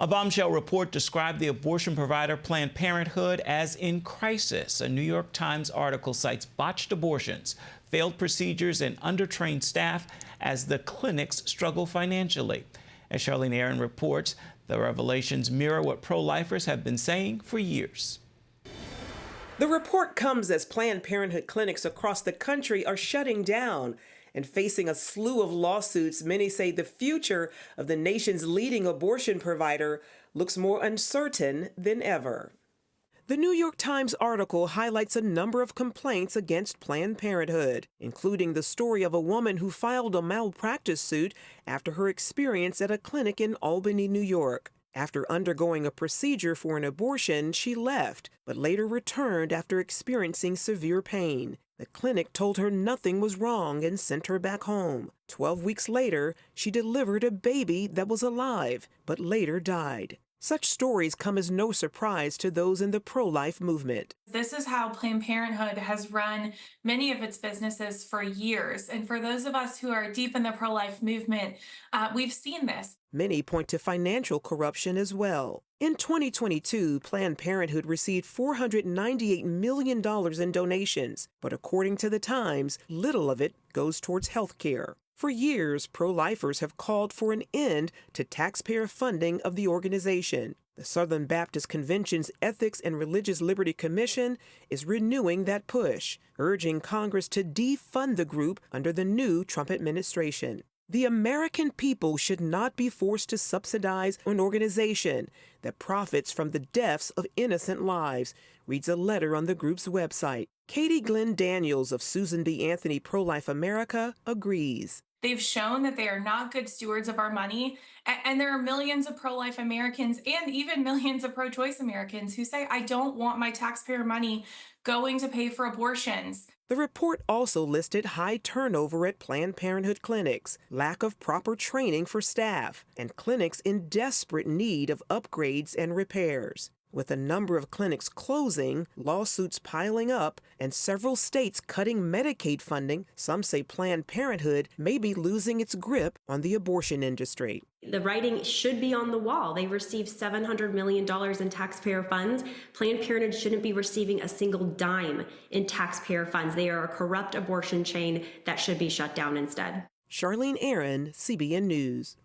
A bombshell report described the abortion provider Planned Parenthood as in crisis. A New York Times article cites botched abortions, failed procedures, and undertrained staff as the clinics struggle financially. As Charlene Aaron reports, the revelations mirror what pro-lifers have been saying for years. The report comes as Planned Parenthood clinics across the country are shutting down and facing a slew of lawsuits. Many say the future of the nation's leading abortion provider looks more uncertain than ever. The New York Times article highlights a number of complaints against Planned Parenthood, including the story of a woman who filed a malpractice suit after her experience at a clinic in Albany, New York. After undergoing a procedure for an abortion, she left, but later returned after experiencing severe pain. The clinic told her nothing was wrong and sent her back home. 12 weeks later, she delivered a baby that was alive, but later died. Such stories come as no surprise to those in the pro-life movement. This is how Planned Parenthood has run many of its businesses for years. And for those of us who are deep in the pro-life movement, we've seen this. Many point to financial corruption as well. In 2022, Planned Parenthood received $498 million in donations, but according to the Times, little of it goes towards health care. For years, pro-lifers have called for an end to taxpayer funding of the organization. The Southern Baptist Convention's Ethics and Religious Liberty Commission is renewing that push, urging Congress to defund the group under the new Trump administration. The American people should not be forced to subsidize an organization that profits from the deaths of innocent lives, reads a letter on the group's website. Katie Glenn Daniels of Susan B. Anthony Pro-Life America agrees. They've shown that they are not good stewards of our money. And there are millions of pro-life Americans and even millions of pro-choice Americans who say, I don't want my taxpayer money going to pay for abortions. The report also listed high turnover at Planned Parenthood clinics, lack of proper training for staff, and clinics in desperate need of upgrades and repairs. With a number of clinics closing, lawsuits piling up, and several states cutting Medicaid funding, some say Planned Parenthood may be losing its grip on the abortion industry. The writing should be on the wall. They receive $700 million in taxpayer funds. Planned Parenthood shouldn't be receiving a single dime in taxpayer funds. They are a corrupt abortion chain that should be shut down instead. Charlene Aaron, CBN News.